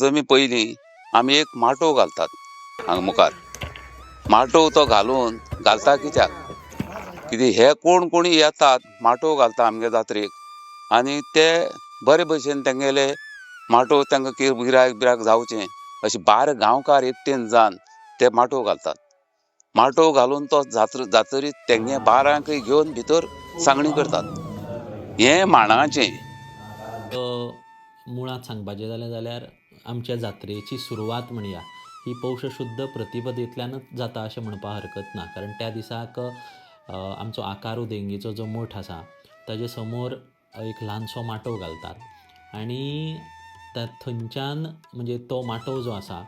नागपंचमी पयलीं आमी एक माटोव घालतात हांगा मुखार. माटोव तो घालता कित्याक हे कोणी येतात माटोव घालता आमगे जात्रेक आनी ते बरे भशेन तेंगेले माटोव तांकां गिरायक बिराक जावचें अशें 12 गांवकार एकटेन जावन ते माटोव घालतात. माटोव घालून तो जातरीत तेंगे 12 घेवन भितर सांगणी करतात. हें मांडाचें. मुळात सांगपाचें जाल्यार आमच्या जात्रेची सुरवात म्हणया ही पौश शुद्ध प्रतिपदेंतल्यानच जाता अशें म्हणपाक हरकत ना. कारण त्या दिसाक आमचो आकारू देंगेचो जो मठ आसा ताजे समोर एक ल्हानसो माटोव घालतात आनी थंयच्यान म्हणजे तो माटोव जो आसा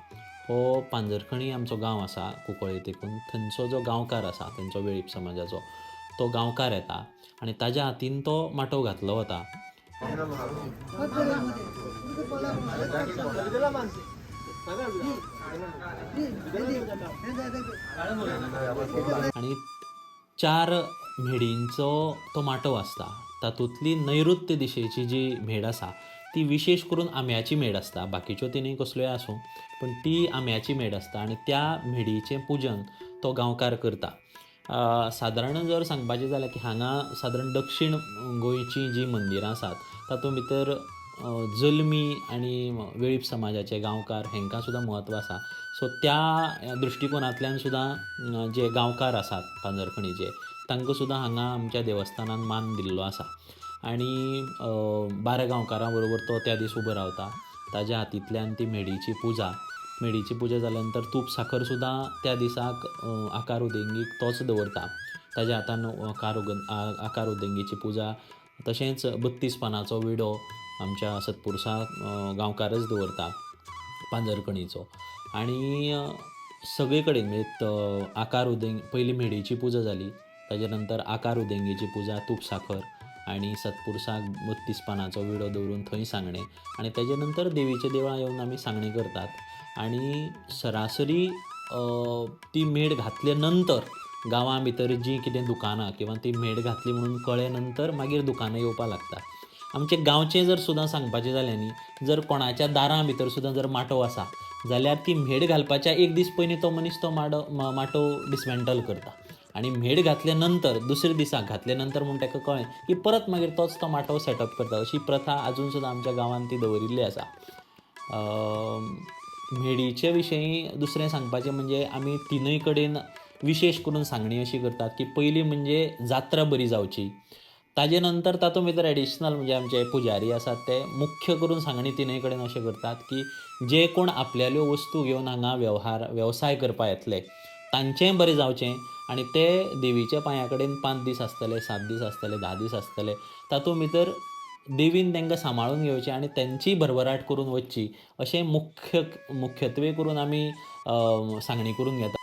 हो पांजरखणी आमचो गांव आसा कुंकळे देखून थंयचो जो गांवकार आसा थंयचो वेळीप समाजाचो तो गांवकार येता आनी ताज्या हातीन तो माटोव घातलो वता. आनी 4 म्हेडींचो तो माटोव आसता. तातूंतली नैऋत्य दिशेची जी म्हेड आसा ती विशेश करून आंब्याची मेड आसता. बाकीच्यो तिनूय कसल्योय आसूं पण ती आंब्याची मेड आसता आनी त्या म्हेडीचें पुजन तो गांवकार करता. सादारण जर सांगपाचें जाल्यार की हांगा सादारण दक्षिण गोंयचीं जीं मंदिरां आसात तातूंत भितर जल्मी आनी वेळीप समाजाचे गांवकार हांकां सुद्दां म्हत्व आसा. सो त्या दृश्टीकोनांतल्यान सुद्दां जे गांवकार आसात पांजरखणीचे तांकां सुद्दां हांगा आमच्या देवस्थानान मान दिल्लो आसा. आनी 12 गांवकारां बरोबर तो त्या दीस उबो रावता. ताज्या हातींतल्यान ती म्हेडीची पुजा जाल्या नंतर तूप साखर सुद्दां त्या दिसाक आकारू देंगीक तोच दवरता. ताज्या हातान आकारू देंगेची पुजा तशेंच 32 पानांचो विडो आमच्या सतपुरसा गांवकारच दवरता पांजरखणीचो. आनी सगळे कडेन म्हणजे आकारू देंग पयलीं म्हेडीची पुजा जाली ताजे नंतर आकारू देंगेची पुजा तूप साखर आनी सतपुरसाक 32 पानांचो विडो दवरून थंय सांगणें आनी तेजे नंतर देवीच्या देवळां येवन आमी सांगणी करतात. आनी सरासरी ती मेड घातले नंतर गांवां भितर जीं कितें दुकानां किंवां ती मेड घातली म्हणून कळे नंतर मागीर दुकानां येवपाक लागतात. आमचे गांवचें जर सुद्दां सांगपाचें जालें न्ही जर कोणाच्या दारां भितर सुद्दां जर माटोव आसा जाल्यार ती मेड घालपाच्या एक दीस पयलीं तो मनीस तो माटोव डिसमेंटल करता आनी मेड घातले नंतर दुसरे दिसाक घातले नंतर म्हूण ताका कळ्ळें की परत मागीर तोच तो माटोव सेटअप करता. अशी प्रथा आजून सुद्दां आमच्या गांवांत ती दवरिल्ली आसा. म्हेडीचे विशयी दुसरें सांगपाचें म्हणजे आमी तिनूय कडेन विशेश करून सांगणी अशी करतात की पयलीं म्हणजे जात्रा बरी जावची. ताजे नंतर तातूंत भितर एडिशनल म्हणजे आमचे पुजारी आसात ते मुख्य करून सांगणी तिनूय कडेन अशें करतात की जे कोण आपल्याल्यो वस्तू घेवन हांगा वेवसाय करपाक येतले तांचेंय बरें जावचें आनी ते देवीच्या पांया कडेन 5 दीस आसतले 7 दीस आसतले 10 दीस आसतले तातूंत भितर देवीन तांकां सांबाळून घेवचें आनी तांची भरभराट करून वचची अशें मुख्यत्वे करून आमी सांगणी करून घेतात.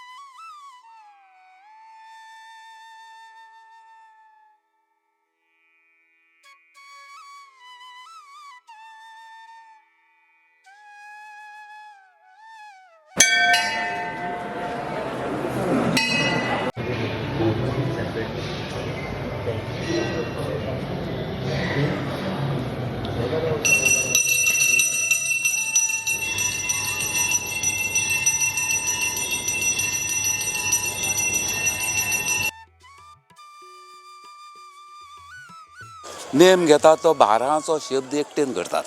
नेम घेता तो 12चो शब्द एकटेन करतात.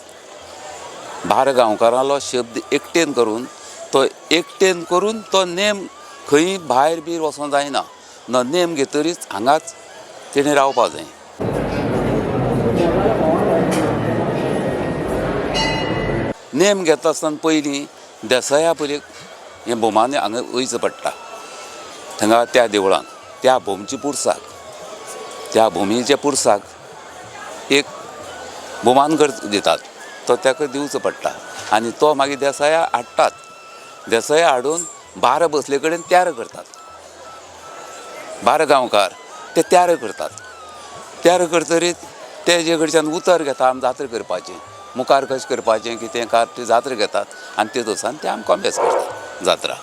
12 गांवकारांलो शब्द एकटेन करून तो नेम खंय भायर बीर वचों जायना. नेम घेतरीच हांगाच तेणें रावपा जाय. नेम घेता आसतना पयलीं देसाया पयलीं हें भोवमान्य हांगा वयचें पडटा. थंगा त्या देवळान त्या भुमीच्या पुरसाक एक भोवमान दितात तो ताका दिवचो पडटा आनी तो मागीर देसाया हाडटात. देसाया हाडून 12 बसले कडेन तयार करतात. 12 गांवकार ते तयार करतात. तयार करतरीत तेजे कडच्यान उतर घेता आमी जात्रा करपाचें मुखार कशें करपाचें कितें ते जात्रा घेतात आनी ते दिसान ते आमकां अभ्यास करतात जात्रा.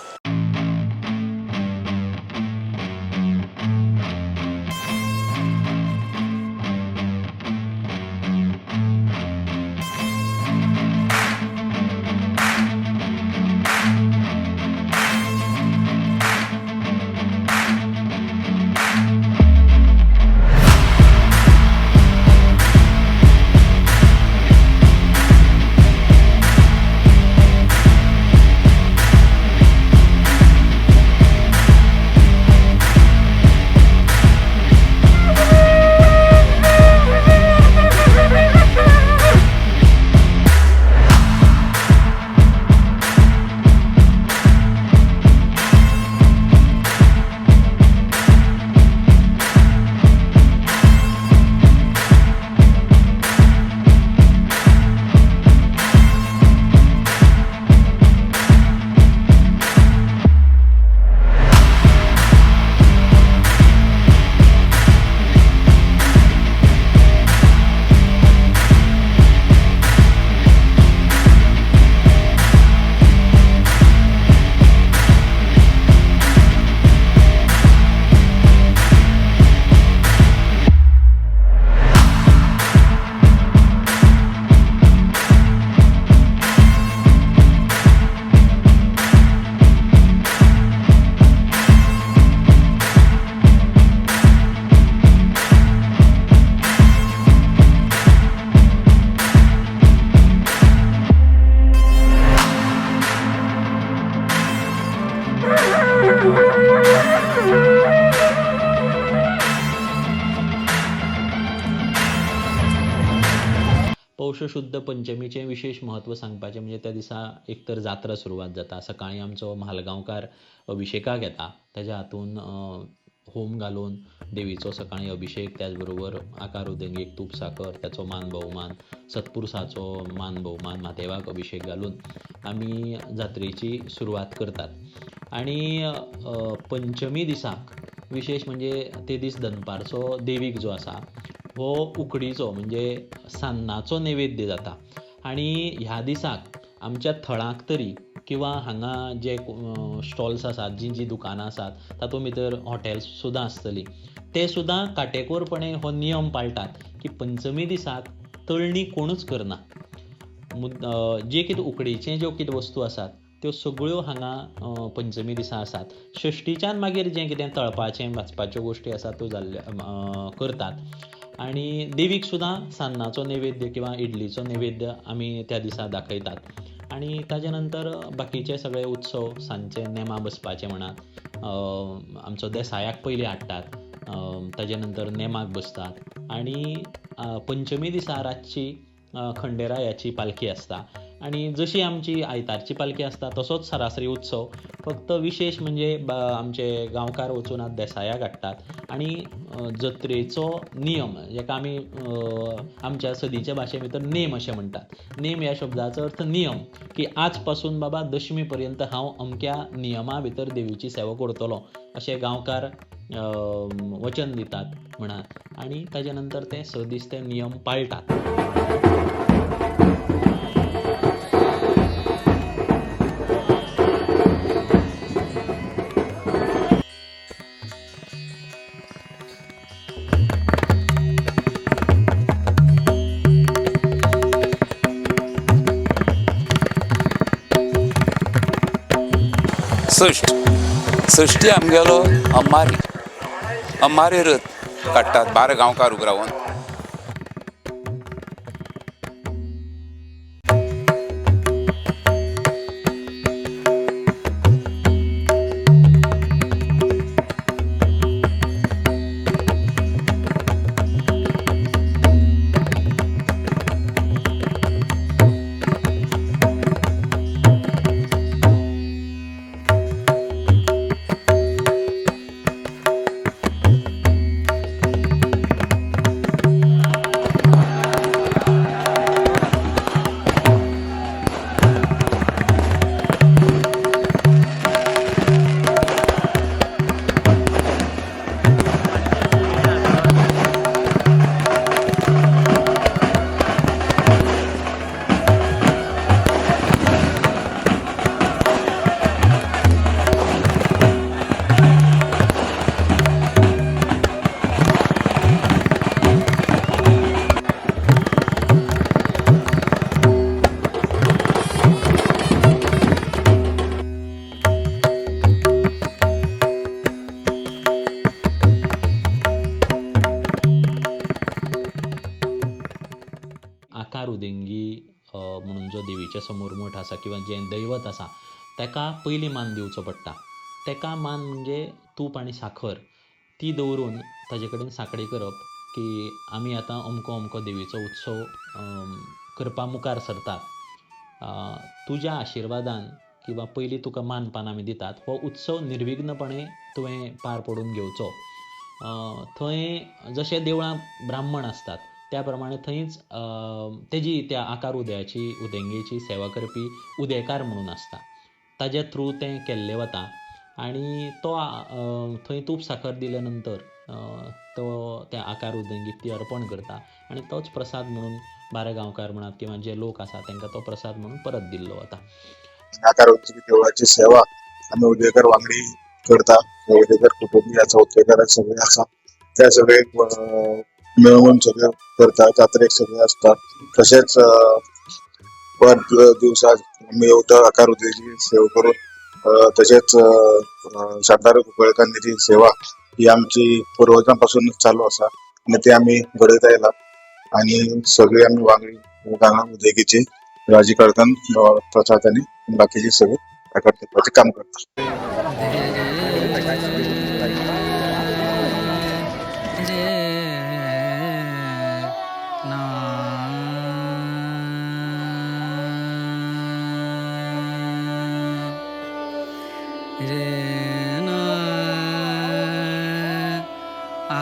पौष शुद्ध पंचमीचें विशेष म्हत्व सांगपाचें म्हणजे त्या दिसा एक तर जात्रा सुरवात जाता. सकाळीं आमचो म्हालगांवकार अभिशेकाक येता. ताच्या हातून होम घालून देवीचो सकाळीं अभिशेक, त्याच बरोबर आकार उदेंगेक तूप साकर, त्याचो मान भोवमान, सत्पुरुसाचो मान भोवमान, म्हादेवाक अभिशेक घालून आमी जात्रेची सुरवात करतात. आनी पंचमी दिसाक विशेश म्हणजे ते दीस दनपारचो देवीक जो आसा हो उकडीचो म्हणजे सान्नाचो नैवेद्य जाता. आनी ह्या दिसाक आमच्या थळांक तरी किंवा हांगा जे स्टॉल्स आसात, जीं दुकानां आसात, तातूंत भितर हॉटेल्स सुद्दां आसतलीं, ते सुद्दां काटेकोरपणे हो नियम पाळटात की पंचमी दिसाक तळणी कोणूच करना. जे कितें उकडीचे ज्यो कितें वस्तू आसात त्यो सगळ्यो हांगा पंचमी दिसा आसात. षष्टीच्यान मागीर जें कितें तळपाचें वाचपाच्यो गोश्टी आसात त्यो करतात. आनी देवीक सुद्दां सान्नाचो नैवेद्य किंवा इडलीचो नैवेद्य आमी त्या दिसा दाखयतात. आनी ताजे नंतर बाकीचे सगळे उत्सव सांजचे नेमां बसपाचे म्हणात, आमचो देसायाक पयलीं हाडटात, ताजे नंतर नेमाक बसतात. आनी पंचमी दिसा रातची खंडेरायाची पालखी आसता. आनी जशी आमची आयतारची पालखी आसता तसोच सरासरी उत्सव, फक्त विशेश म्हणजे आमचे गांवकार वचून आतां देसायाक हाडटात. आनी जत्रेचो नियम जेका आमी आमच्या सदीच्या भाशे भितर नेम अशें म्हणटात. नेम ह्या शब्दाचो अर्थ नियम, की आज पासून बाबा दशमी पर्यंत हांव अमक्या नियमा भितर देवीची सेवा करतलों अशें गांवकार वचन दितात म्हणात. आनी ताजे नंतर ते 6 दीस ते नियम पाळटात. सश्टी आमगेलो अम्मारी रथ काडटात 12 गांवकार उब रावन. आकार उदेंगी म्हणून जो देवीच्या समोर मठ आसा किंवा जें दैवत आसा ताका पयलीं मान दिवचो पडटा. ताका मान म्हणजे तूप आनी साखर ती दवरून ताजे कडेन साकडे करप की आमी आतां अमको अमको देवीचो उत्सव करपा मुखार सरतात. तुज्या आशिर्वादान किंवा पयलीं तुका मानपान आमी दितात. हो उत्सव निर्विघ्नपणे तुवें पार पडून घेवचो. थंय जशे देवळां ब्राह्मण आसतात त्या प्रमाणे थंयच तेजी त्या आकार उदेंगेची सेवा करपी उदेकार म्हणून आसता. ताज्या थ्रू तें केल्लें वता आनी तो थंय तूप साखर दिले नंतर तो त्या आकार उदेंगेक ती अर्पण करता आनी तोच प्रसाद म्हणून 12 गांवकार म्हणात किंवा जे लोक आसा तांकां तो प्रसाद म्हणून परत दिल्लो वता. आकार उदेंगी देवळाची सेवा आमी उदेकर वांगडी करता. उदेकर कुटुंबीय आसा, उदेकर सगळे आसा, ते सगळे मेळून सगळे करता. जात्रेक सगळे आसता. तशेंच पर दिवसा आमी आकार उदेंगी सेवा करून तशेंच शांताराम कुंकळकारांची सेवा ही आमची पूर्वजांपासून चालू आसा आनी ती आमी घडयत आयला आनी सगळे आमी वांगडी गांवां उदेगीची राजी करतान प्रसाद आनी बाकीचे सगळे करपाचें काम करता. रे ना आ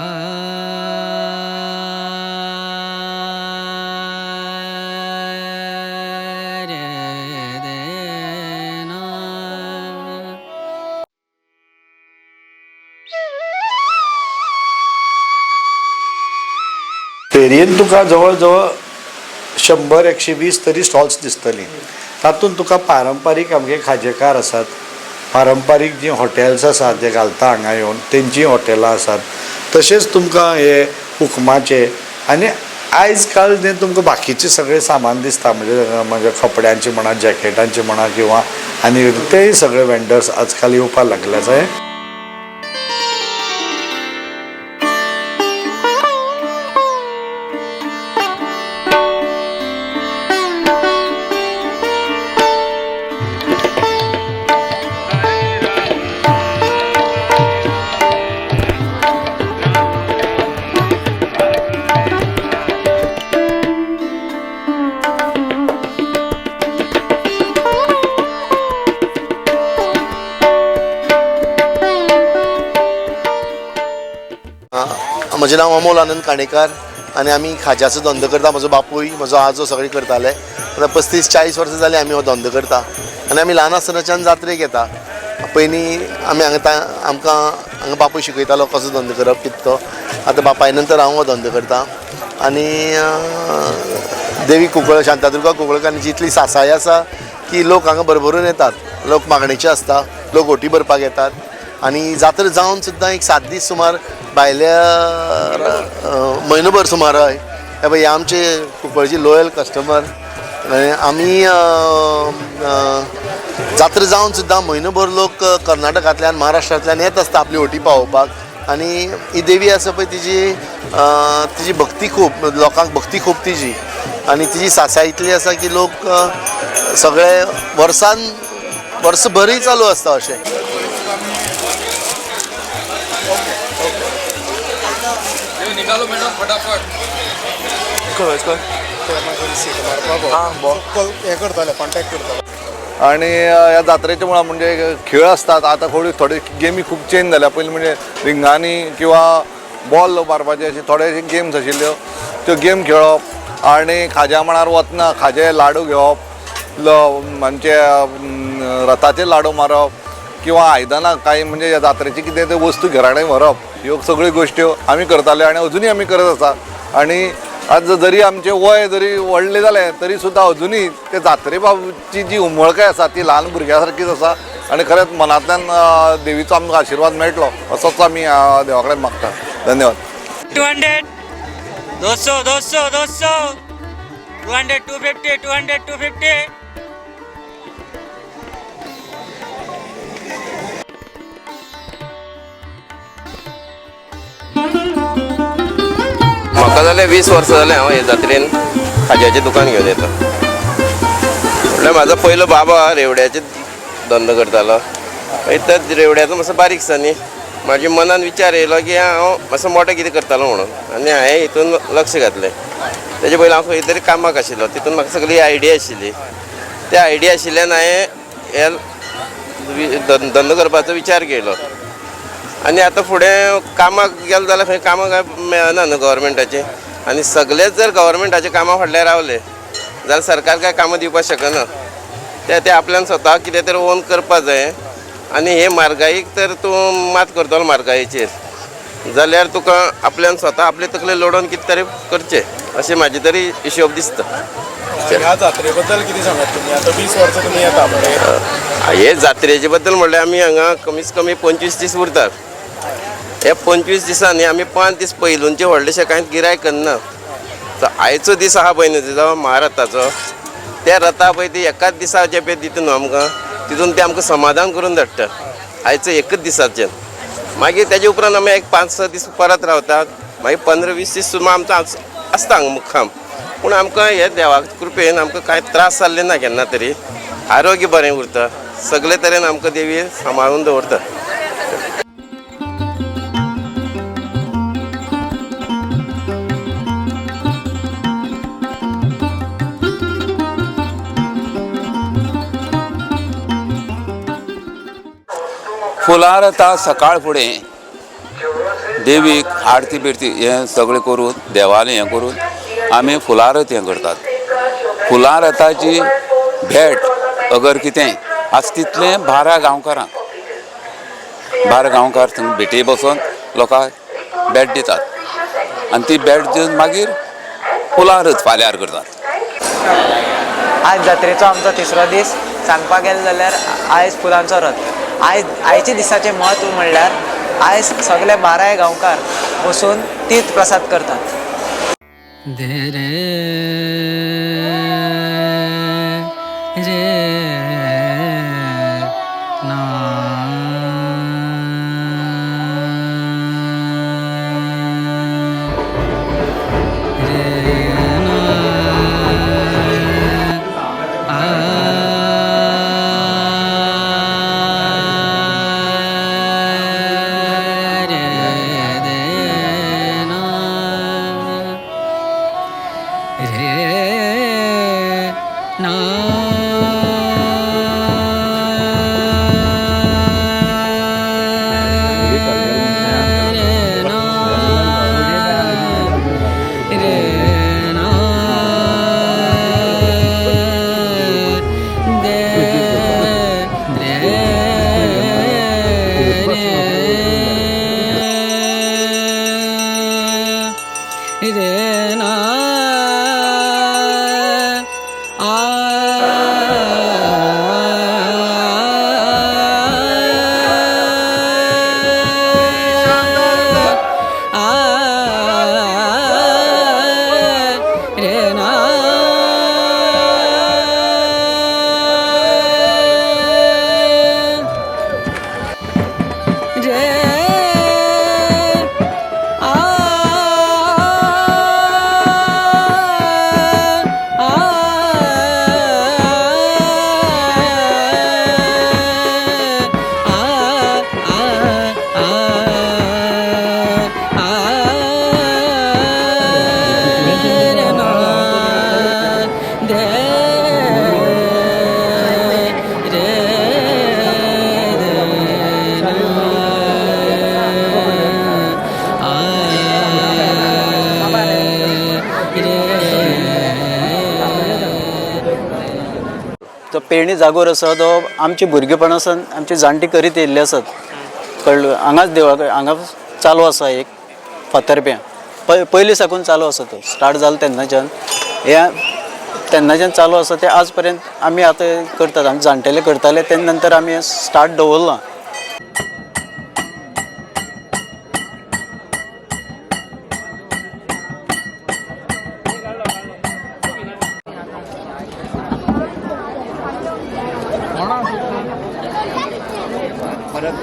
रे दे ना. फेरयेन तुका जवळ जवळ 100-120 तरी स्टॉल्स दिसतलीं. तातूंत तुका पारंपारीक आमगे खाजेकार आसात, पारंपारीक जी हॉटेल्स आसात जे घालता हांगा येवन तेंचीं हॉटेलां आसात. तशेंच तुमकां हे हुकमाचे आनी आयज काल जे तुमकां बाकीचे सगळे सामान दिसता म्हणजे कपड्यांचे म्हणा, जॅकेटांचे म्हणा किंवा आनी तेय सगळे वेंडर्स आजकाल येवपाक लागले आसा. म्हजें नांव अमोल आनंद काणेकार आनी आमी खाज्याचो धंदो करता. म्हजो बापूय म्हजो आजो सगळें करताले. आतां 35-40 वर्सां जालीं आमी हो धंदो करता आनी आमी ल्हान आसतनाच्यान जात्रेक येता. पयलीं आमी आमकां हांगा बापूय शिकयतालो कसो धंदो करप कितें तो. आतां बापाय नंतर हांव हो धंदो करता आनी देवी कुंकळ शांतादुर्गा कुंकळकारांची इतली सासाय आसा की लोक हांगा भरभरून येतात. लोक मागणेचे आसता, लोक ओटी भरपाक येतात आनी जात्रा जावन सुद्दां एक 7 दीस सुमार भायल्या म्हयनोभर सुमार हय हे पळय आमचे कुंकळची लॉयल कस्टमर. आमी जात्रा जावन सुद्दां म्हयनोभर लोक कर्नाटकांतल्यान महाराष्ट्रांतल्यान येत आसता आपली ओटी पावोवपाक आनी ही देवी आसा पळय तिजी भक्ती खूब लोकांक भक्ती खूब तिजी आनी तिजी सासाय इतली आसा की लोक सगळे वर्सभरय चालू आसता अशें. आणि ह्या जात्रेच्या मुळा म्हणजे खेळ असतात. आता थोडे गेमी खूप चेंज झाल्या. पयलीं म्हणजे रिंगांनी किंवा बॉल मारपाचे अशे थोडेशे गेम्स आशिल्ल्यो त्यो गेम खेळप आनी खाज्या मळार वतना खाजे लाडू घेवप, म्हणजे रथाचे लाडू मारप किंवा आयदनां कांय म्हणजे ह्या जात्रेची कितें ते वस्तू घराणे व्हरप ह्यो सगळ्यो गोश्ट्यो आमी करताले आनी अजुनूय आमी करत आसा. आनी आज जरी आमचें वय जरी व्हडलें जालें तरी सुद्दां अजुनूय ते जात्रे बाबतीची जी उमळकाय आसा ती ल्हान भुरग्यां सारकीच आसा आनी खरेंच मनांतल्यान देवीचो आमकां आशिर्वाद मेळटलो असोच आमी देवा कडेन मागता. धन्यवाद. 200 200 200 200 200 250 200 250. म्हाका जाले 20 वर्सां जाले हांव हे जात्रेन खाज्याचें दुकान घेवन येता. म्हणल्यार म्हाजो पयलो बाबा रेवड्याचे धंदो करतालो. त्या रेवड्याचो मातसो बारीकसांनी म्हाज्या मनान विचार येयलो की हांव मातसो मोठो कितें करतालो म्हणून आनी हांवें हितून लक्ष घातलें. तेजे पयलीं हांव खंय तरी कामाक आशिल्लो. तितून म्हाका सगळी आयडिया आशिल्ली. त्या आयडिया आशिल्ल्यान हांवें हे धंदो करपाचो विचार केलो. आनी आतां फुडें कामाक गेलो जाल्यार खंय कामाक मेळना न्हू गव्हर्मेंटाचें. आनी सगळेच जर गव्हर्मेंटाच्या कामा फाटल्यान रावले जाल्यार सरकार कांय कामां दिवपाक शकना. ते आपल्यान स्वता कितें तरी ओन करपा जाय. आनी हे म्हारगायेक तर तूं मात करतलो म्हारगायेचेर जाल्यार तुका आपल्यान स्वता आपले तकले लोडोन कितें तरी करचें अशें म्हाजे तरी हिशोब दिसता. ह्या जात्रे बद्दल कितें सांगात तुमी? आतां 20 वर्सां तुमी येता म्हणजे हे जात्रेचे बद्दल म्हणल्यार आमी हांगा कमीत कमी 25 दीस उरतात. हे 25 दिसांनी आमी 5 दीस पयलूंचे व्हडलेशें कांय गिरायक करना. आयचो दीस आहा पळय न्हू तेजो महारथाचो त्या रथा पळय ती एकाच दिसाचे पळय दिता न्हू आमकां तितून ते आमकां समाधान करून धाडटा आयचो एकच दिसाचें. मागीर तेजे उपरांत आमी एक 5-6 दीस परत रावतात. मागीर 15-20 दीस सुमार आमचो आसता हांगा मुक्काम. पूण आमकां हे देवा कृपेन आमकां कांय त्रास जाल्ले ना केन्ना तरी. आरोग्य बरें उरता. सगळे तरेन आमकां देवी सांबाळून दवरता. फुलार येता सकाळ फुडें देवीक आरती बिरती हें सगळें करून देवालें हें करून आमी फुलारत हें करतात। फुलार येताची भेट अगर कितें आसा तितलें 12 गांवकारांक 12 गांवकार थंय भेटी बसून लोकांक भेट दितात आनी ती भेट दिवन मागीर फुलारच फाल्यार करतात। आज जात्रेचो आमचो तिसरो दीस सांगपाक गेले जाल्यार आयज फुलांचो रथ। आयच्या दिसाचें म्हत्व म्हणल्यार आयज सगळे 12 गांवकार बसून तीर्थ प्रसाद करतात। दे रे रे ना रे ना आ रे दे ना रे ना रे ना रे ना दे रे रे ना तो पेरणी जागोर आसा तो आमचे भुरगेपणासान आमची जाणटी करीत येयल्ले आसात। कळ्ळें? हांगाच देवळा कडेन हांगा चालू आसा एक फातर्प्यां पयलीं साकून चालू आसा तो स्टार्ट जालो तेन्नाच्यान तेन्नाच्यान चालू आसा ते आज पर्यंत आमी आतां करतात। आमी जाणटेले करताले तेन्ना नंतर आमी स्टार्ट दवरला।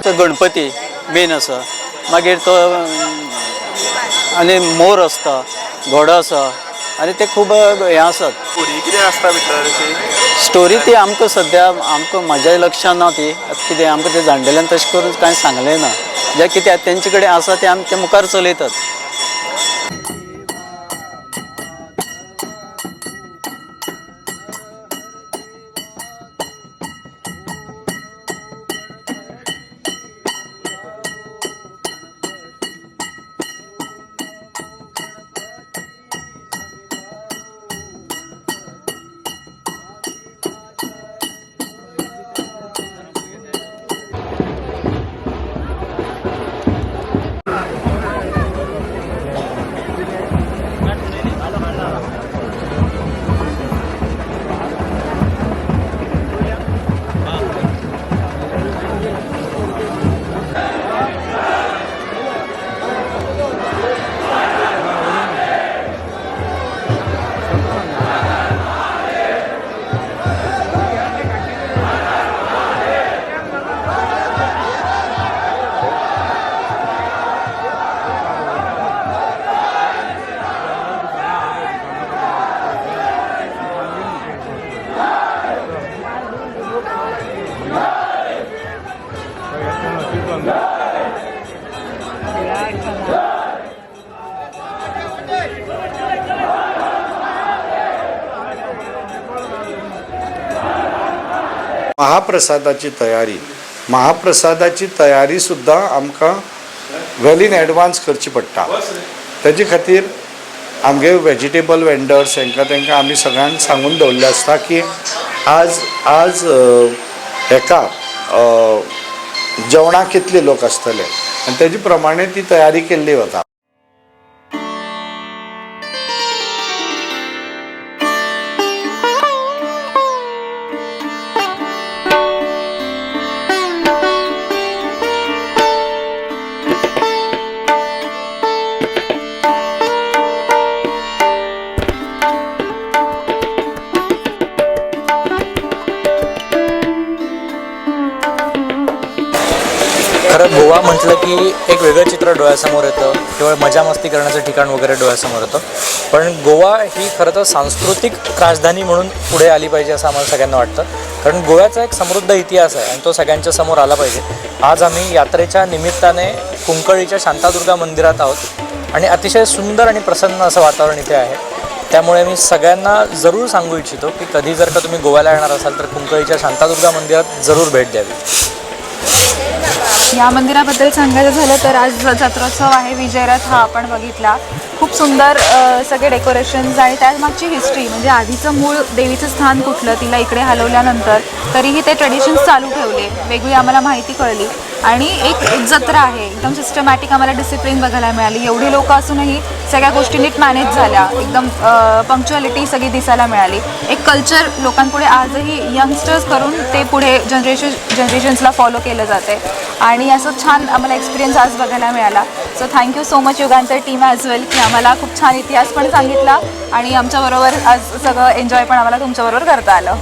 तो गणपती मेन आसा, मागीर तो आनी मोर आसता, घोडो आसा आनी ते खूब हें आसात। कितें आसता भितर स्टोरी ती आमकां सद्या म्हाज्या लक्षांत ना ती कितें आमकां ते जाणटेल्यान तशें करून कांय सांगलें ना। जे कितें तेंचे कडेन आसा ते आमी ते मुखार चलयतात। महाप्रसादाची तयारी महाप्रसादाची तयारी सुद्दां आमकां वेल इन एडवान्स करची पडटा. तेजे खातीर आमगे वेजिटेबल वेंडर्स तांकां आमी सगळ्यांक सांगून दवरलें आसता की आज हेका जेवणाक कितले लोक आसतले आनी तेजे प्रमाणे ती तयारी केल्ली वता. खरं गोवा म्हटलं की एक वेगळं चित्र डोळ्यासमोर येतं. केवळ मजा मस्ती करण्याचं ठिकाण वगैरे डोळ्यासमोर येतं. पण गोवा ही खरं तर सांस्कृतिक राजधानी म्हणून पुढे आली पाहिजे असं आम्हाला सगळ्यांना वाटतं. कारण गोव्याचा एक समृद्ध इतिहास आहे आणि तो सगळ्यांच्या समोर आला पाहिजे. आज आम्ही यात्रेच्या निमित्ताने कुंकळीच्या शांतादुर्गा मंदिरात आहोत आणि अतिशय सुंदर आणि प्रसन्न असं वातावरण इथे आहे. त्यामुळे मी सगळ्यांना जरूर सांगू इच्छितो की कधी जर का तुम्ही गोव्याला येणार असाल तर कुंकळीच्या शांतादुर्गा मंदिरात जरूर भेट द्यावी. या मंदिराबद्दल सांगायचं झालं तर आज जत्रोत्सव आहे, विजयरथ हा आपण बघितला. खूप सुंदर सगळे डेकोरेशन्स आणि त्यामागची हिस्ट्री, म्हणजे आधीचं मूळ देवीचं स्थान कुठलं, तिला इकडे हलवल्यानंतर तरीही ते ट्रेडिशन्स चालू ठेवले, वेगळी आम्हाला माहिती कळली. आणि एक जत्रा आहे, एकदम सिस्टमॅटिक आम्हाला डिसिप्लिन बघायला मिळाली. एवढी लोक असूनही सगळ्या गोष्टी नीट मॅनेज झाल्या, एकदम पंक्च्युअलिटी सगळी दिसायला मिळाली. एक कल्चर लोकांपुढे आजही यंगस्टर्स करून ते पुढे जनरेशन्सला फॉलो केलं जाते आणि असं छान आम्हाला एक्सपिरियन्स आज बघायला मिळाला. So thank you so much Yugantar team as well की आम्हाला खूप छान इतिहास पण सांगितला आणि आमच्याबरोबर आज सगळं एन्जॉय पण आम्हाला तुमच्याबरोबर करता आलं.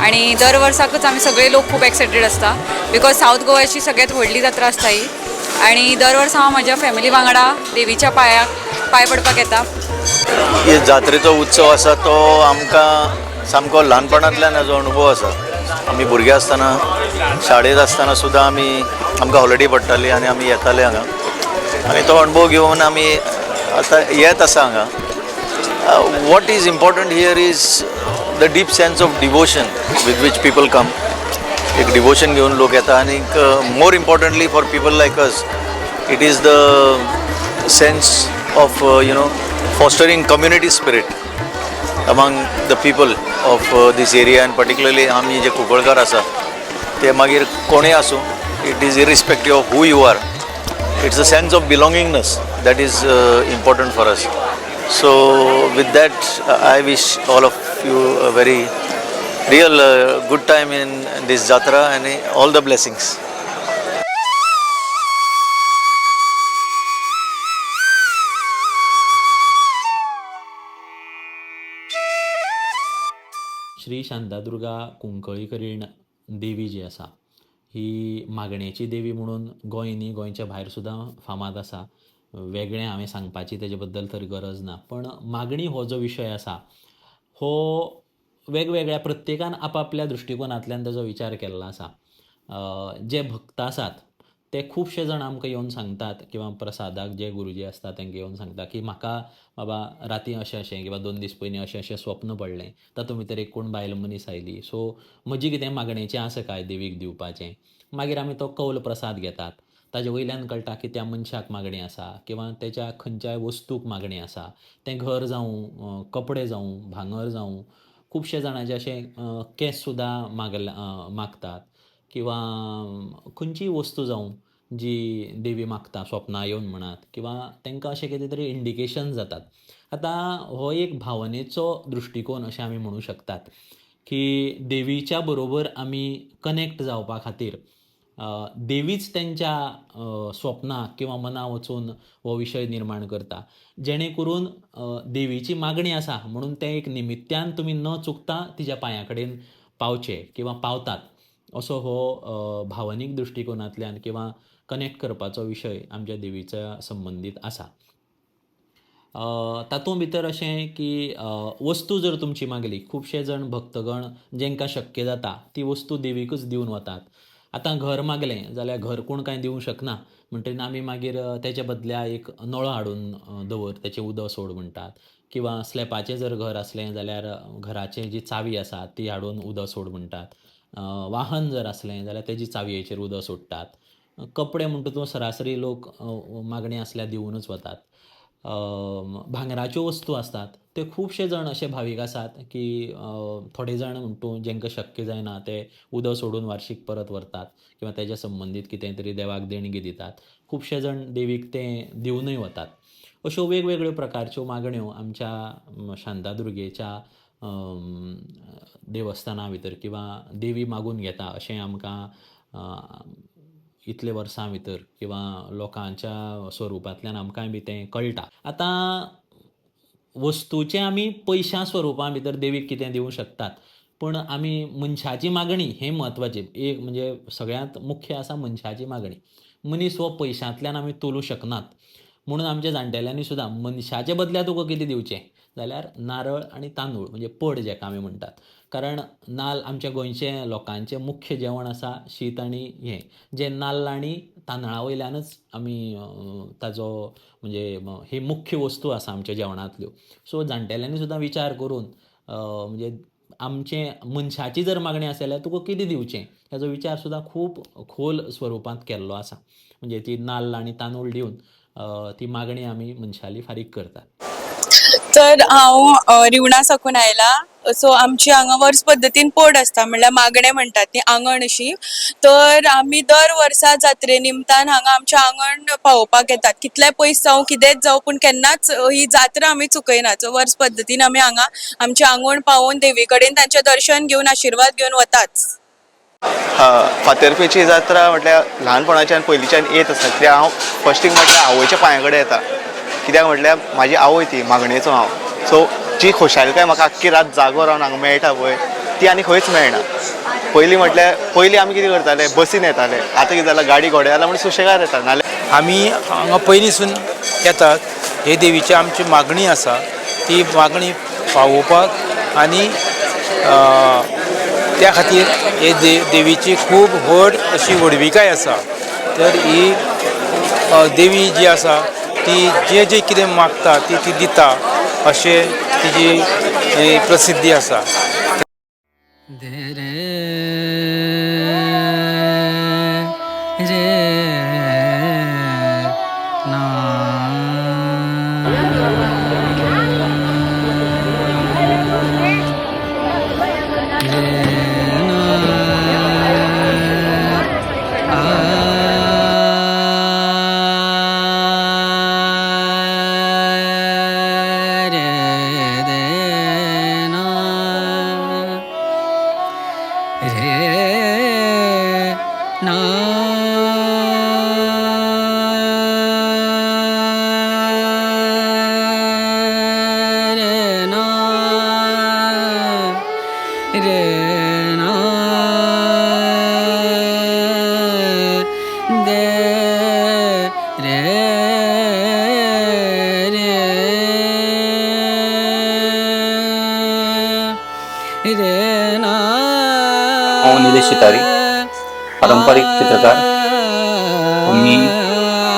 आणि दर वर्साकच आम्ही सगळे लोक खूप एक्सायटेड असता बिकॉज साऊथ गोव्याची सगळ्यात व्हडली जात्रा असता ही. आणि दर वर्सा हांव म्हज्या फॅमिली वांगडा देवीच्या पांय पडपाक येता. हे जात्रेचो उत्सव आसा तो आमकां सामको ल्हानपणांतल्यान हाजो अनुभव आसा. आमी भुरगे आसतना शाळेंत आसतना सुद्दां आमकां हॉलिडे पडटाली आनी आमी येताले हांगा आनी तो अनुभव घेवन आमी आतां येत आसा हांगा. What is important here is the deep sense of devotion with which people come. एक डिवोशन घेवन लोक येता आनी more importantly for people like us it is the sense of fostering community spirit among the people of this area and particularly आमी जे कुंकळकार आसा ते मागीर कोणेय आसूं, it is irrespective of who you are, it's a sense of belongingness that is important for us. So with that I wish all of you a very real good time in this jatra and all the blessings. Shri Shantadurga कुंकळीकरीण देवी जी आसा ही मागणेची देवी म्हणून गोंय न्ही गोंयच्या भायर सुद्दां फामाद आसा. वेगळें हांवें सांगपाची तेजे बद्दल तर गरज ना, पण मागणी हो जो विशय आसा हो वेगवेगळ्या प्रत्येकान आपापल्या दृश्टिकोनांतल्यान ताजो विचार केल्लो आसा. जे भक्त आसात ते खुबशे जाण आमकां येवन सांगतात किंवा प्रसादाक जे गुरुजी आसता तांकां येवन सांगता की म्हाका बाबा राती अशें अशें किंवा 2 दीस पयलीं अशें अशें स्वप्न पडलें, तातूंत भितर एक कोण बायल मनीस आयली, सो म्हजी कितें मागणेचें आसा काय देवीक दिवपाचें. मागीर आमी तो कौल प्रसाद घेतात. ताजे वयल्यान कळटा की त्या मनशाक मागणी आसा किंवा तेच्या खंयच्याय वस्तूक मागणी आसा. तें घर जावं, कपडे जावं, भांगर जावं, खुबशे जाणांचे अशें केंस सुद्दां मागतात किंवा खंयचीय वस्तू जावं जी देवी मागता स्वप्ना येवन म्हणात किंवा तांकां अशें कितें तरी इंडिकेशन जातात. आतां हो एक भावनेचो दृश्टिकोन अशें आमी म्हणूं शकतात की देवीच्या बरोबर आमी कनेक्ट जावपा खातीर देवीच त्यांच्या स्वप्नाक किंवा मनां वचून हो विशय निर्माण करता, जेणे करून देवीची मागणी आसा म्हणून तें एक निमित्यान तुमी न चुकता तिच्या पांया कडेन पावचे किंवा पावतात असो हो भावनीक दृश्टिकोनांतल्यान किंवा कनेक्ट करपाचो विशय आमच्या देवीच्या संबंदीत आसा. तातूंत भितर अशें की वस्तू जर तुमची मागली, खुबशे जाण भक्तगण जेंकां शक्य जाता ती वस्तू देवीकूच दिवन वतात. आतां घर मागलें जाल्यार घर कोण कांय दिवंक शकना, म्हणटकीर आमी मागीर तेच्या बदल्या एक नळो हाडून दवर, तेचें उदक सोड म्हणटात. किंवा स्लॅपाचें जर घर आसलें जाल्यार घराची जी चावी आसा ती हाडून उदक सोड म्हणटात. वाहन जर आसलें जाल्यार तेजी चावयेचेर उदक सोडटात. कपडे म्हणटा तूं सरासरी लोक मागणी आसल्यार दिवनूच वतात. भांगराच्यो वस्तू आसतात ते खुबशे जाण अशे भावीक आसात की थोडे जाण म्हणटा तूं जेंकां शक्य जायना ते उदक सोडून वार्शीक परत व्हरतात किंवा तेच्या संबंदीत कितें तरी देवाक देणगी दितात. खुबशे जाण देवीक तें दिवनूय वतात. अश्यो वेगवेगळ्यो प्रकारच्यो मागण्यो आमच्या शांतादुर्गेच्या देवस्थाना भितर किंवा देवी मागून घेता अशें आमकां इतले वर्सां भितर किंवा लोकांच्या स्वरुपांतल्यान आमकांय बी तें कळटा. आतां वस्तूचें आमी पयशां स्वरुपा भितर देवीक कितें दिवंक शकतात, पूण आमी मनशाची मागणी हें म्हत्वाचें. एक म्हणजे सगळ्यांत मुख्य आसा मनशाची मागणी. मनीस हो पयशांतल्यान आमी तोलूं शकनात. म्हणून आमच्या जाणटेल्यांनी सुद्दां मनशाचे बदल्या तुका कितें दिवचें जाल्यार नारळ आनी तांदूळ म्हणजे पड जेका आमी म्हणटात. कारण नाल्ल आमच्या गोंयचें लोकांचें मुख्य जेवण आसा शीत आनी हें, जें नाल्ल आनी तांदळा वयल्यानच आमी ताजो म्हणजे ही मुख्य वस्तू आसा आमच्या जेवणांतल्यो. सो जाणटेल्यांनी सुद्दां विचार करून म्हणजे आमचें मनशाची जर मागणी आसा जाल्यार तुका कितें दिवचें हेजो विचार सुद्दां खूब खोल स्वरुपांत केल्लो आसा. म्हणजे ती नाल्ल आनी तांदूळ दिवन ती मागणी आमी मनशाली फारीक करतात. तर हांव रिवणा साकून आयला. सो आमची हांगा वर्स पद्दतीन पड आसता म्हणल्यार मागणे म्हणटात ती आंगण अशी. तर आमी दर वर्सा जात्रे निमतान हांगा आमचें आंगण पावोवपाक येतात. कितलेय पयस जावं कितेंच जावं पूण केन्नाच ही जात्रा आमी चुकयनात. सो वर्स पद्दतीन आमी हांगा आमचें आंगण पावोवन देवी कडेन तांचें दर्शन घेवन आशिर्वाद घेवन वताच. फातर्पेची जात्रा म्हटल्यार ल्हानपणाच्यान पयलींच्यान येत आसा. कित्याक हांव फस्टीक म्हटल्यार आवयच्या पांया कडेन येता. कित्याक म्हटल्यार म्हाजी आवय ती मागणेचो हांव. सो जी खोशालकाय म्हाका आख्खी रात जागो रावन हांगा मेळटा पळय ती आनी खंयच मेळना. पयलीं आमी कितें करताले बसीन येताले. आतां कितें जालां गाडी घोडे जाला म्हण सुशेगाद येता. नाल्यार आमी हांगा पयलींसून येतात. हे देवीची आमची मागणी आसा ती मागणी पावोवपाक आनी त्या खातीर हे देवीची खूब व्हड अशी व्हडविकाय आसा. तर ही देवी जी आसा ती जे कितें मागता ती दिता अशें तिजी प्रसिद्धी आसा. निलेश शितारी, पारंपरिक चित्रकार. आम्ही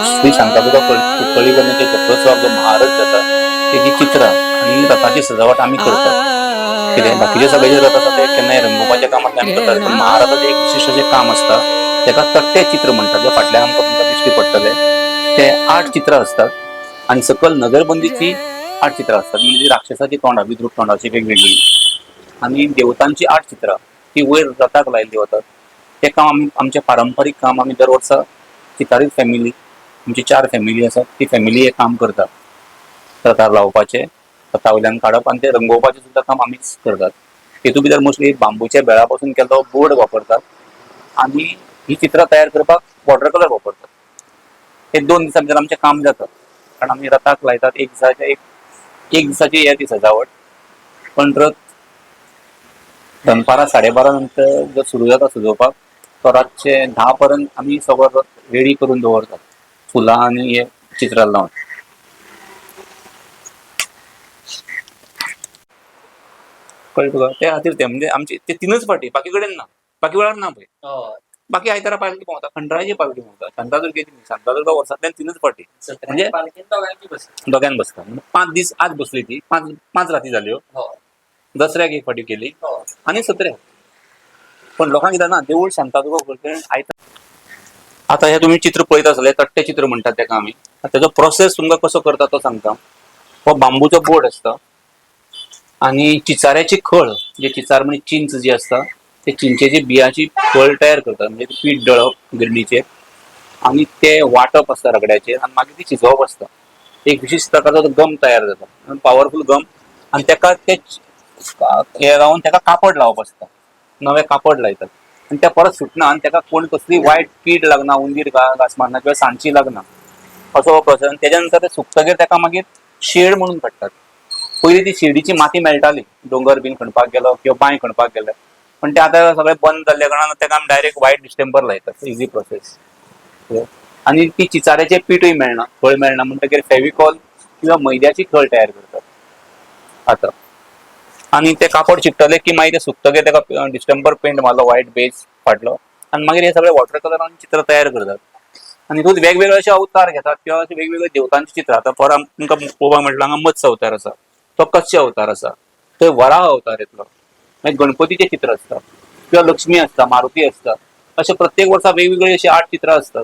श्री शांतादुर्गा कुट्टळी करण्याचे जत्रोत्सवाक जो महारथ जाता तेजी चित्रां आनी रथाची सजावट आमी करतात. कितें बाकीचे सगळे जे रथ आसा ते केन्नाय रंगोवपाच्या कामाक आमी करतात. पण महारथाचें एक विशिश्ट अशें काम आसता तेका तट्टे चित्र म्हणटात. जे फाटल्यान आमकां तुमकां दिश्टी पडटले ते 8 चित्रां असतात आनी सकयल नजरबंदीची 8 चित्रां असतात. म्हणजे राक्षसाची तोंडां विद्रूप तोंडाची वेगवेगळी आनी देवतांची 8 चित्रां ती वयर रथाक लायिल्ली वतात. ते काम आमचें पारंपारीक काम आमी दर वर्सा चितारीत फॅमिली आमची 4 फॅमिली आसात ती फॅमिली हे काम करता. रथार लावपाचें रथा वयल्यान काडप आनी ते रंगोवपाचें सुद्दां काम आमीच करतात. तेतूंत भितर मोस्टली बांबूच्या बेळा पासून केल्लो बोर्ड वापरतात आनी ही चित्रां तयार करपाक वॉटर कलर वापरतात. हे 2 दिसां भितर आमचें काम जाता. कारण आमी रथाक लायतात एक दिसाची हे ती सजावट. पण रथ दनपारां 12:30 नंतर जर सुरू जाता सजोवपाक तो रातचे 10 पर्यंत आमी सगळो रेडी करून दवरतात फुलां आनी हे चित्रां लावन. कळ्ळें तुका? त्या खातीर ते म्हणजे आमचे ते 3च फाटी बाकी कडेन ना, बाकी वेळार ना पळय. बाकी आयतारा पालखी भोंवता, खंडराची पालखी भोंवता, शांतादुर्गेची न्ही. शांतादुर्गा वर्सांतल्यान 3च फावटी म्हणजे दोगांयन बसता. 5 दीस आज बसली ती, 5 राती जाल्यो. दसऱ्याक एक फावटी केली आनी सत्र्याक. पण लोकांक कितें ना, देवूळ शांतादुर्गा करता आयतारा. आता हे तुम्ही चित्र पळयत आसले, तट्टे चित्र म्हणटात तेका आमी. तेजो प्रोसेस तुमकां कसो करता तो सांगता. हो बांबूचो बोर्ड आसता आणि चिचाऱ्याची खळ, जे चिचार म्हणजे चिंच जी असता, ते चिंचेची बियाची खळ तयार करतात. म्हणजे पीठ दळप गिरणीचेर आणि ते वाटप असता रगड्याचेर आणि मागीर ती शिजोवप असता. एक विशिष्ट प्रकारचो गम तयार जाता, पॉवरफुल गम. आणि तेका ते हे लावन तेका कापड लावप असता, नवे कापड लायतात आणि ते परत सुटना आणि तेका कोण कसली वायट कीड लागना, उंदीर घास मारना किंवा सांची लागना असो हो प्रोसेस. तेज्या नंतर ते सुकतगीर तेका मागीर शेड म्हणून काडटात. पयलीं ती शेडीची माती मेळटाली दोंगर बीन खणपाक गेलो किंवा बांय खणपाक गेलो, पण ते आता सगळें बंद जाल्ल्या कारणान तेका आमी डायरेक्ट व्हायट डिस्टेंपर लायतात. Easy process. आणि ती चिचाऱ्याचे पीठूय मेळना, खळ मेळना म्हणटकीर फेविकॉल किंवा मैद्याची खळ तयार करतात आता. आणि ते कापड चिकटले की मागीर ते सुकतगीर तेका डिस्टेंपर पेंट मारलो, व्हायट बेस फाटलो आणि मागीर हे सगळे वॉटर कलरान चित्र तयार करतात. आणि हितून वेगवेगळे अशे अवतार घेतात किंवा अशे वेगवेगळे देवतांची चित्रां. आता फॉर तुमकां पळोवपाक मेळटलो हांगा मत्स्य अवतार आसा, तो कच्चे अवतार आसा, थंय वराह अवतार येतलो, मागीर गणपतीचे चित्र असता किंवा लक्ष्मी असता, मारुती असता. अशे प्रत्येक वर्सा वेगवेगळी अशी 8 चित्रां असतात.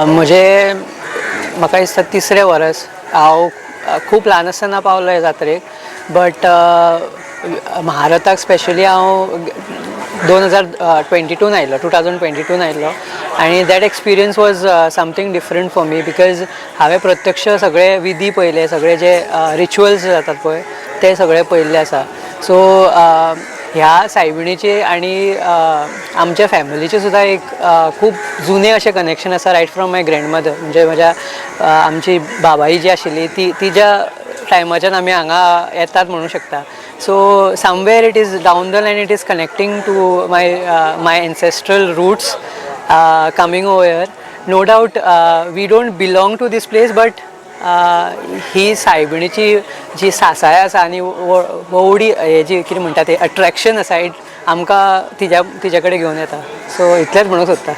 म्हणजे म्हाका दिसता 3रे वर्स हांव खूब ल्हान आसतना पावलो ह्या जात्रेक. बट महारथाक स्पेशली हांव 2022 आयिल्लो 2022 आयिल्लो आनी that experience was something different for me, because हांवें प्रत्यक्ष सगळे विधी पळयले, सगळे जे रिच्युअल्स जातात पळय ते सगळे पळयल्ले आसा. सो ह्या सायबिणीचे आणि आमच्या फॅमिलीचे सुद्धा एक खूप जुने असे कनेक्शन आसा रायट फ्रॉम माय ग्रँडमदर. म्हणजे माझ्या आमची बाबाई जी आशिल्ली ती ज्या टायमाच्यान आमी हांगा येतात म्हणू शकता. So somewhere it is down the line, it is connecting to my ancestral roots coming over here. No doubt we don't belong to these place, but ही सायबिणीची जी सासाय आसा आनी वोवडी हेजी कितें म्हणटा ते अट्रॅक्शन आसा, इट आमकां तिच्या कडेन घेवन येता. सो इतलेंच म्हणूंक सोदता.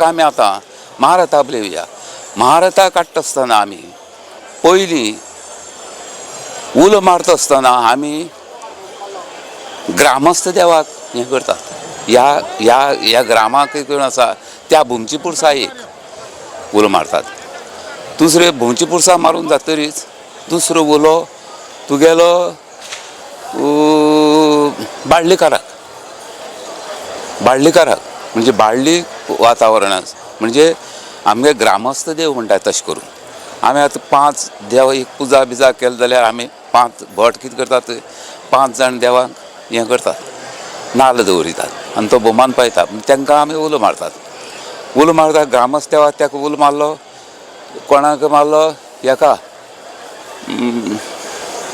आमी आतां महारथा पळयया. महारथा काडटा आसतना आमी पयलीं उलो मारता आसतना आमी ग्रामस्थ देवाक हें करतात. ह्या ग्रामाक कोण आसा त्या भुमची पुरसायेक उलो मारतात. दुसरे भुमची पुरसा मारून जातरीच दुसरो उलो तुगेलो बाळ्ळीकाराक म्हणजे बाळ्ळी वातावरणात, म्हणजे आमगे ग्रामस्थ देव म्हणटात तशें करून. आमी आतां 5 देव एक पुजा बिजा केले जाल्यार आमी 5 भट कितें करतात, 5 जाण देवाक हें करतात, नाल्ल दवरितात. आनी तो भोवमान पळयता तांकां आमी उलो मारतात ग्रामस्थ देवा ताका उलो मारलो कोणाक मारलो हेका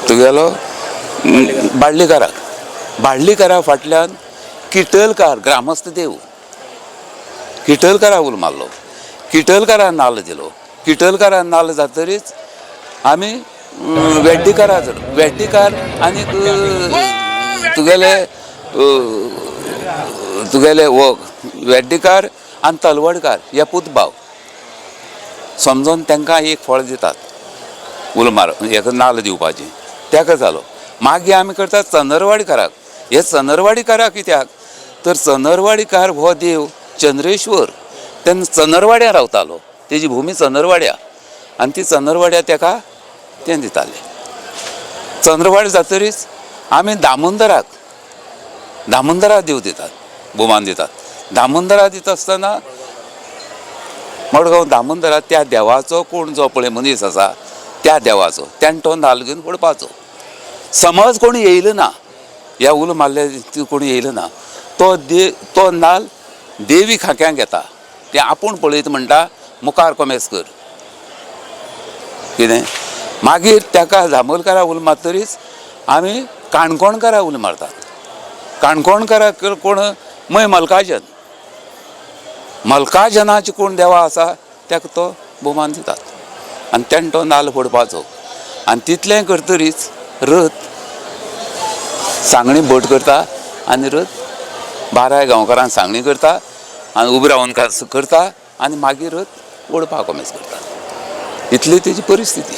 तुगेलो बाळ्ळीकारा फाटल्यान किटलकार ग्रामस्थ देव किटलकारा उलो मारलो किटलकारान नाल्ल दिलो किटलकारान नाल्ल जातरीच आमी वेड्डीकार आनी तुगेले वेड्डीकार आनी तलवडकार हे पुतभाव समजोन तांकां एक फळ दितात उलो हेका नाल्ल दिवपाचें ताका जालो मागीर आमी करतात चंदरवाडीकाराक हे चंदरवाडीकाराक कित्याक तर चंदरवाडीकार हो देव चंद्रेश्वर तेन्ना चंदरवाड्या रावतालो तेजी भुमी चंदरवाड्या आनी ती चंदरवाड्या ताका तें दितालें चंद्रवाड जातरीच आमी दामोदराक देव दितात भुमान दितात दामोदरा दिता आसतना मडगांव दामोदरा त्या देवाचो कोण जो पळय मनीस आसा त्या देवाचो त्यान तो नाल्ल घेवन पडपाचो समज कोण येयलो ना ह्या उलो मारले कोण येयलो ना तो नाल्ल देवी खाक्यांक येता ते आपूण पळयत म्हणटा मुखार कोमेस कर कितें मागीर ताका जांबोलकारा उलो मारतरीच आमी काणकोणकारा उलो मारतात काणकोणकारा कोण मय मल्काजनाचे कोण देवा आसा ताका तो भोवमान दितात आनी तेणें तो नाल्ल फोडपाचो आनी तितलें करतरीच रथ सांगणी भट करता आनी रथ 12 गांवकारांक सांगणी करता आनी उबी रावन करता आनी मागीर रथ ओडपाक कोमेस करता इतली तेजी परिस्थिती